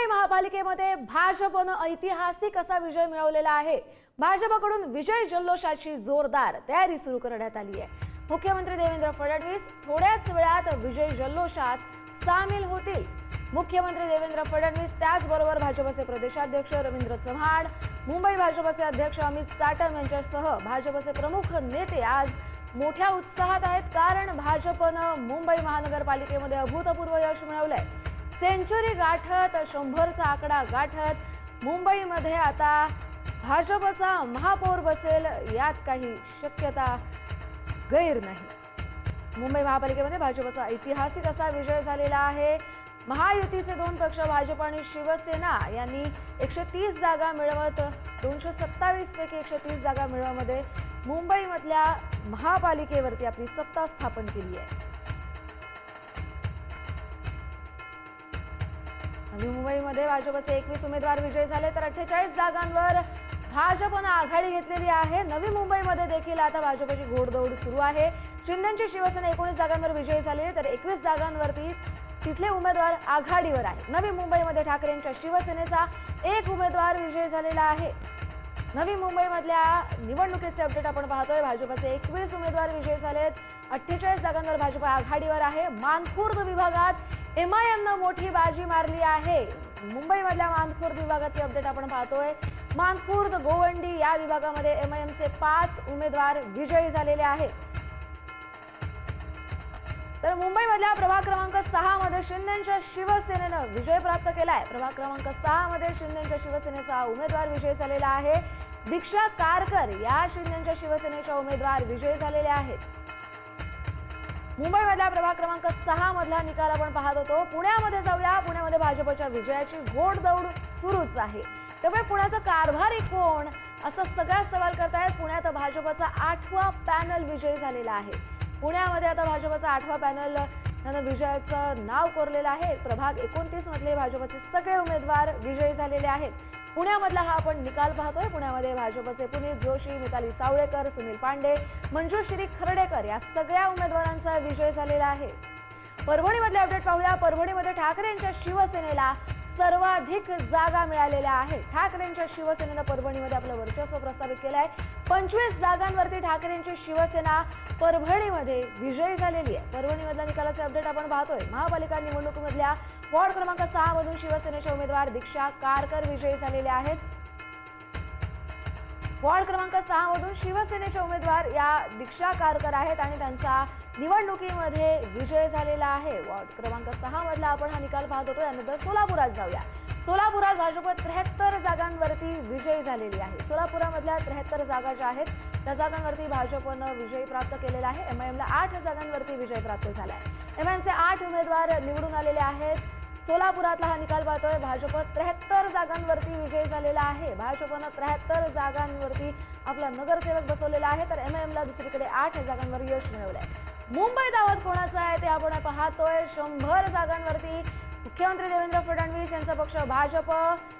मुंबई महापालिकेमध्ये भाजपनं ऐतिहासिक असा विजय मिळवलेला आहे। भाजपकडून विजय जल्लोषाची जोरदार तयारी सुरू करण्यात आली आहे। मुख्यमंत्री देवेंद्र फडणवीस थोड्याच वेळात विजय जल्लोषात सामील होतील। मुख्यमंत्री देवेंद्र फडणवीस त्याचबरोबर भाजपचे प्रदेशाध्यक्ष रवींद्र चव्हाण, मुंबई भाजपचे अध्यक्ष अमित साटम यांच्यासह भाजपचे प्रमुख नेते आज मोठ्या उत्साहात आहेत, कारण भाजपनं मुंबई महानगरपालिकेमध्ये अभूतपूर्व यश मिळवलंय। सेंचुरी गाठत 100चा आकडा गाठत मुंबईमध्ये आता भाजपचा महापौर बसेल यात काही शक्यता गैर नाही। मुंबई महापालिकेमध्ये भाजपचा ऐतिहासिक असा विजय झालेला आहे। महायुतीचे दोन पक्ष भाजप आणि शिवसेना यांनी 130 जागा मिळवत 227 पैकी 130 जागा मिळवण्यामध्ये मुंबईमधल्या महापालिकेवरती आपली सत्ता स्थापन केली आहे। नवी मुंबईमध्ये भाजपचे 21 उमेदवार विजयी झाले तर 48 जागांवर भाजपनं आघाडी घेतलेली आहे। नवी मुंबईमध्ये देखील आता भाजपची घोडदौड सुरू आहे। शिंदेची शिवसेना 19 जागांवर विजयी झाली तर 21 जागांवरती तिथले उमेदवार आघाडीवर आहेत। नवी मुंबईमध्ये ठाकरेंच्या शिवसेनेचा एक उमेदवार विजयी झालेला आहे। नवी मुंबईमधल्या निवडणुकीचे अपडेट आपण पाहतोय। भाजपचे 21 उमेदवार विजयी झालेत, 48 जागांवर भाजप आघाडीवर आहे। मानखुर्द विभागात एमआयएमनं मोठी बाजी मारली आहे। मुंबईमधल्या मानखुर्द विभागाचे अपडेट आपण पाहतोय। मानखुर्द, गोवंडी या विभागामध्ये एमआयएमचे 5 उमेदवार विजयी झालेले आहेत। तर मुंबईमधल्या प्रभाग क्रमांक 6 मध्ये शिंदेच्या शिवसेनेनं विजय प्राप्त केलाय। प्रभाग क्रमांक 6 मध्ये शिंदेच्या शिवसेनेचा उमेदवार विजयी झालेला आहे। दीक्षा कारकर या शिंदेच्या शिवसेनेच्या उमेदवार विजयी झालेले आहेत। मुंबईमधल्या प्रभाग क्रमांक 6 मधला निकाल आपण पाहत होतो। पुण्यामध्ये जाऊया। पुण्यामध्ये भाजपच्या विजयाची घोडदौड सुरूच आहे। त्यामुळे पुण्याचा कारभारी कोण असा सगळा सवाल करतायत। पुण्यात भाजपचा 8वा पॅनल विजयी झालेला आहे। पुण्यामध्ये आता भाजपचा 8वा पॅनल यानं विजयाचं नाव कोरलेलं आहे। प्रभाग 29 मधले भाजपचे सगळे उमेदवार विजयी झालेले आहेत। पुण्यामधला हा आपण निकाल पाहतोय। पुण्यामध्ये भाजपचे पुनीत जोशी, मिताली सावळेकर, सुनील पांडे, मंजुश्री खर्डेकर या सगळ्या उमेदवारांचा विजय झालेला आहे। परभणीमधले अपडेट पाहूया। परभणीमध्ये ठाकरेंच्या शिवसेनेला सर्वाधिक जागा मिळालेल्या आहेत। ठाकरेंच्या शिवसेनेनं परभणीमध्ये आपलं वर्चस्व प्रस्थापित केलं आहे। 25 जागांवरती ठाकरेंची शिवसेना परभणीमध्ये विजयी झालेली आहे। परभणीमधल्या निकालाचे अपडेट आपण पाहतोय। महापालिका निवडणुकीमधल्या वॉर्ड क्रमांक 6 मधून शिवसेनेचे उमेदवार दीक्षा कारकर विजयी झालेले आहेत। वॉर्ड क्रमांक 6 मधून शिवसेनेचे उमेदवार या दीक्षा कारकर आहेत आणि त्यांचा निवडणुकीमध्ये विजय झालेला आहे। वॉर्ड क्रमांक 6 मधला आपण हा निकाल पाहत होतो। यानंतर सोलापुरात जाऊया। सोलापुरात भाजप 73 जागांवरती विजयी झालेली आहे। सोलापुरामधल्या 73 जागा ज्या आहेत त्या जागांवरती भाजपनं विजय प्राप्त केलेला आहे। एमआयएमला 8 जागांवरती विजय प्राप्त झाला आहे। एमआयएमचे 8 उमेदवार निवडून आलेले आहेत। सोलापुरातला हा निकाल पाहतोय। भाजप 73 जागांवरती विजय झालेला आहे। भाजपनं 73 जागांवरती आपला नगरसेवक बसवलेला आहे तर एमआयएमला दुसरीकडे 8 जागांवर यश मिळवलंय। मुंबई दावत कोणाचं आहे ते आपण पाहतोय। 100 जागांवरती मुख्यमंत्री देवेंद्र फडणवीस यांचा पक्ष भाजप,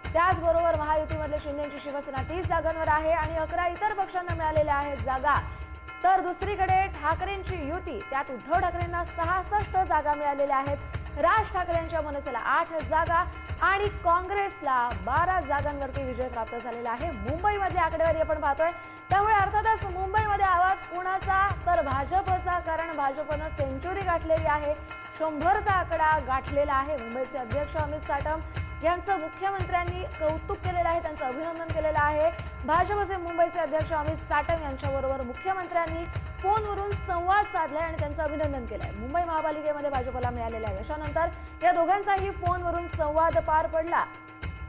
त्याचबरोबर महायुतीमधले शिंदेची शिवसेना 30 जागांवर आहे आणि 11 इतर पक्षांना मिळालेल्या आहेत जागा। तर दुसरीकडे ठाकरेंची युती, त्यात उद्धव ठाकरेंना 66 जागा मिळालेल्या आहेत। राज ठाकरेंच्या मनसेला 8 जागा आणि काँग्रेसला 12 जागांवरती विजय प्राप्त झालेला आहे। मुंबईमधली आकडेवारी आपण पाहतोय। त्यामुळे अर्थातच मुंबईमध्ये आवाज कोणाचा तर भाजपचा, कारण भाजपनं सेंचुरी गाठलेली आहे। 100चा आकडा गाठलेला आहे। मुंबईचे अध्यक्ष अमित साटम यांचं मुख्यमंत्र्यांनी कौतुक केलेलं आहे, त्यांचं अभिनंदन केलेलं आहे। भाजपचे मुंबईचे अध्यक्ष अमित साटम यांच्याबरोबर मुख्यमंत्र्यांनी फोनवरून संवाद साधलाय आणि त्यांचं अभिनंदन केलंय। मुंबई महापालिकेमध्ये भाजपला मिळालेल्या यशानंतर या दोघांचाही फोनवरून संवाद पार पडला।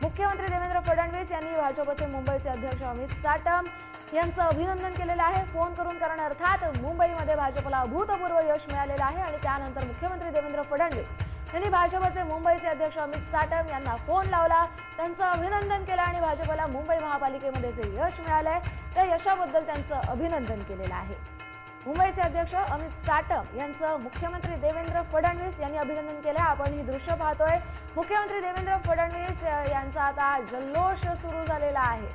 मुख्यमंत्री देवेंद्र फडणवीस यांनी भाजपचे मुंबईचे अध्यक्ष अमित साटम यांचं अभिनंदन केलेलं आहे फोन करून, कारण अर्थात मुंबईमध्ये भाजपला अभूतपूर्व यश मिळालेलं आहे। आणि त्यानंतर मुख्यमंत्री देवेंद्र फडणवीस यांनी भाजपचे मुंबईचे अध्यक्ष अमित साटम यांना फोन लावला, त्यांचं अभिनंदन केलं आणि भाजपला मुंबई महापालिकेमध्ये जे यश मिळालंय त्या यशाबद्दल त्यांचं अभिनंदन केलेलं आहे। मुंबईचे अध्यक्ष अमित साटम यांचं मुख्यमंत्री देवेंद्र फडणवीस यांनी अभिनंदन केलं। आपण ही दृश्य पाहतोय। मुख्यमंत्री देवेंद्र फडणवीस यांचा आता जल्लोष सुरू झालेला आहे,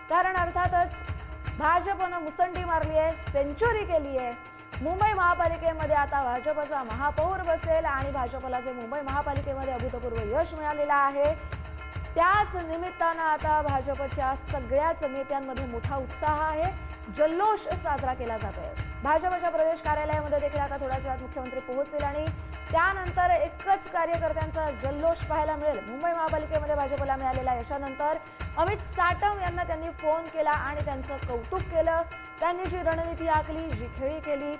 कारण अर्थातच भाजपनं मुसंडी मारली आहे, सेंचुरी केली आहे। मुंबई महापालिकेमध्ये आता भाजपचा महापौर बसेल आणि भाजपला जे मुंबई महापालिकेमध्ये अभूतपूर्व यश मिळालेलं आहे त्याच निमित्तानं आता भाजपच्या सगळ्याच नेत्यांमध्ये मोठा उत्साह आहे, जल्लोष साजरा केला जातोय। भाजपच्या प्रदेश कार्यालयामध्ये देखील आता थोड्याच वेळात मुख्यमंत्री पोहोचतील आणि त्यानंतर एकच कार्यकर्त्यांचा जल्लोष पाहायला मिळेल। मुंबई महापालिकेमध्ये भाजपला मिळालेल्या यशानंतर अमित साटम यांना त्यांनी फोन केला आणि त्यांचं कौतुक केलं। त्यांनी जी रणनीती आखली, जी खेळी केली,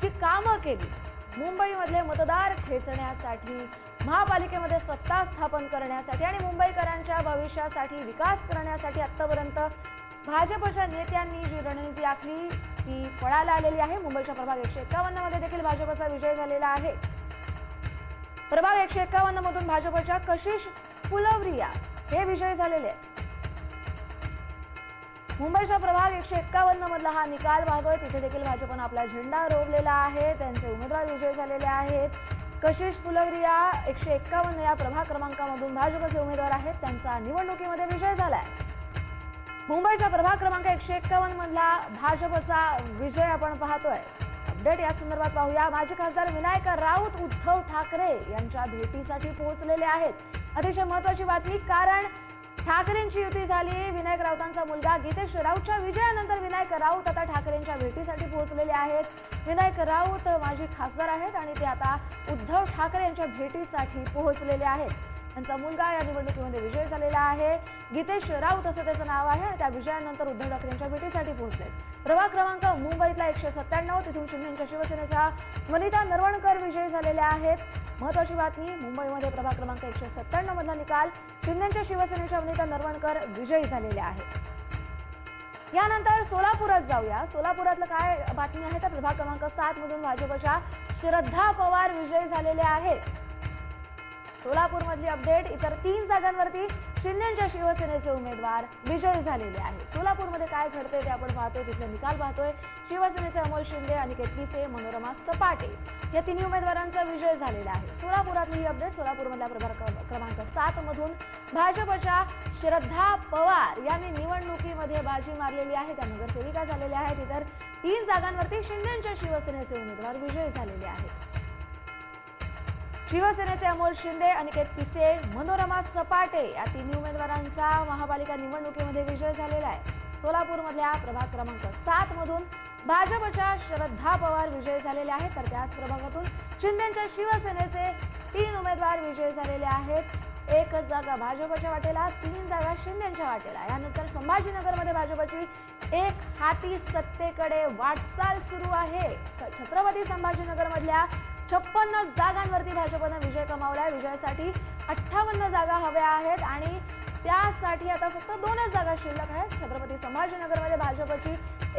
जी कामं केली, मुंबईमधले मतदार खेचण्यासाठी, महापालिकेमध्ये सत्ता स्थापन करण्यासाठी आणि मुंबईकरांच्या भविष्यासाठी विकास करण्यासाठी आतापर्यंत भाजपच्या नेत्यांनी जी रणनीती आखली ती फळाला आलेली आहे। मुंबईच्या प्रभाग 151 मध्ये देखील भाजपचा विजय झालेला आहे। प्रभाग 151 मधून भाजपच्या कशिश फुलवरिया हे विजयी झालेले आहेत। मुंबईच्या प्रभाग 151 मधला हा निकाल पाहतोय, तिथे देखील भाजपनं आपला झेंडा रोवलेला आहे। त्यांचे उमेदवार विजयी झालेले आहेत। कशिश फुलवरिया 151 या प्रभाग क्रमांकामधून भाजपचे उमेदवार आहेत, त्यांचा निवडणुकीमध्ये विजय झालाय। मुंबईच्या प्रभाग क्रमांक 151 मधला भाजपचा विजय आपण पाहतोय। अपडेट या संदर्भात पाहूया। माजी खासदार विनायक राऊत उद्धव ठाकरे यांच्या भेटीसाठी पोहोचलेले आहेत। अतिशय महत्त्वाची बातमी, कारण ठाकरेंची युती झाली। विनायक राऊतांचा मुलगा गीतेश राऊतच्या विजयानंतर विनायक राऊत आता ठाकरेंच्या भेटीसाठी पोहोचलेले आहेत। विनायक राऊत माजी खासदार आहेत आणि ते आता उद्धव ठाकरे यांच्या भेटीसाठी पोहोचलेले आहेत। त्यांचा मुलगा या निवडणुकीमध्ये विजय झालेला आहे। गीतेश राऊत असं त्याचं नाव आहे आणि त्या विजयानंतर उद्धव ठाकरेंच्या भेटीसाठी पोहोचले। प्रभाग क्रमांक मुंबईतला 197, तिथून शिंदेच्या शिवसेनेच्या वनिता नरवणकर विजयी झालेल्या आहेत। महत्त्वाची बातमी, मुंबईमध्ये प्रभाग क्रमांक 197 मधला निकाल, शिंदेच्या शिवसेनेच्या वनिता नरवणकर विजयी झालेल्या आहेत। यानंतर सोलापुरात जाऊया। सोलापुरातलं काय बातमी आहे तर प्रभाग क्रमांक 7 मधून भाजपच्या श्रद्धा पवार विजयी झालेल्या आहेत। सोलापूरमधली अपडेट, इतर 3 जागांवरती शिंदेच्या शिवसेनेचे उमेदवार विजयी झालेले आहेत। सोलापूरमध्ये काय घडते ते आपण पाहतोय, तिथले निकाल पाहतोय। शिवसेनेचे अमोल शिंदे, अनिकेत पिसे, मनोरमा सपाटे या 3 उमेदवारांचा विजय झालेला आहे। सोलापुरातली ही अपडेट। सोलापूरमधल्या प्रभाग क्रमांक 7 मधून भाजपच्या श्रद्धा पवार यांनी निवडणुकीमध्ये बाजी मारलेली आहे, त्या नगरसेविका झालेल्या आहेत। इतर 3 जागांवरती शिंदेच्या शिवसेनेचे उमेदवार विजयी झालेले आहेत। शिवसेनेचे अमोल शिंदे, अनिकेत पिसे, मनोरमा सपाटे या 3 उमेदवारांचा महापालिका निवडणुकीमध्ये विजय झालेला आहे। सोलापूरमधल्या प्रभाग क्रमांक 7 मधून भाजपच्या श्रद्धा पवार विजयी झालेले आहेत, तर त्याच प्रभागातून शिंदेच्या शिवसेनेचे 3 उमेदवार विजयी झालेले आहेत। 1 जागा भाजपच्या वाटेला, 3 जागा शिंदेच्या वाटेला। यानंतर संभाजीनगरमध्ये भाजपची एक हाती सत्तेकडे वाटचाल सुरू आहे। छत्रपती संभाजीनगरमधल्या 56 जागांवरती भाजपनं विजय कमावलाय। विजयासाठी 58 जागा हव्या आहेत आणि त्यासाठी आता फक्त 2च जागा शिल्लक आहेत। छत्रपती संभाजीनगरमध्ये भाजपची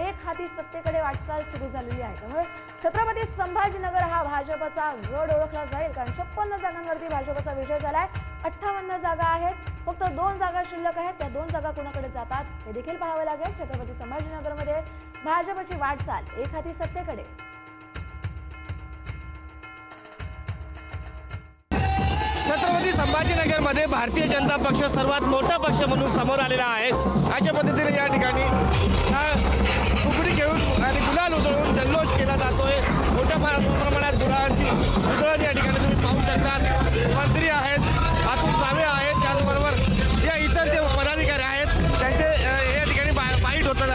एक हाती सत्तेकडे वाटचाल सुरू झालेली आहे, त्यामुळे छत्रपती संभाजीनगर हा भाजपचा गड ओळखला जाईल, कारण 56 जागांवरती भाजपचा विजय झालाय। 58 जागा आहेत, फक्त 2 जागा शिल्लक आहेत। त्या 2 जागा कोणाकडे जातात हे देखील पाहावं लागेल। छत्रपती संभाजीनगरमध्ये भाजपची वाटचाल एक हाती सत्तेकडे। छत्रपती संभाजीनगरमध्ये भारतीय जनता पक्ष सर्वात मोठा पक्ष म्हणून समोर आलेला आहे। अशा पद्धतीने या ठिकाणी फुगडी घेऊन आणि गुलाल उधळून जल्लोष केला जातोय। मोठ्या प्रमाणात गुलालांची उधळण या ठिकाणी तुम्ही पाहू शकता। मंत्री आहेत, अतुल सावे आहेत, त्याचबरोबर या इतर जे पदाधिकारी आहेत त्यांचे या ठिकाणी बाईट होतात।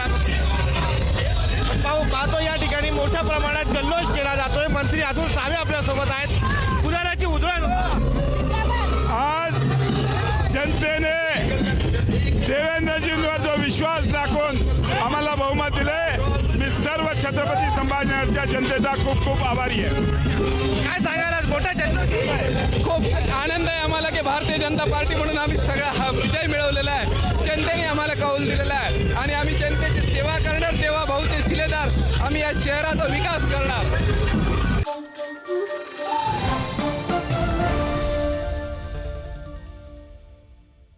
पाहतो या ठिकाणी मोठ्या प्रमाणात जल्लोष केला जातोय। मंत्री अतुल सावे आपल्यासोबत आहेत। गुलालाची उधळण आज जनतेने देवेंद्रजींवर जो विश्वास दाखवून आम्हाला बहुमत दिले, मी सर्व छत्रपती संभाजीनगरच्या जनतेचा खूप खूप आभारी आहे। काय सांगाल, आज मोठा जल्लोष? खूप आनंद आहे आम्हाला की भारतीय जनता पार्टी म्हणून आम्ही सगळा हा विजय मिळवलेला आहे। जनतेने आम्हाला कौल दिलेला आहे आणि आम्ही जनतेची सेवा करणार, तेव्हा भाऊचे शिलेदार आम्ही या शहराचा विकास करणार।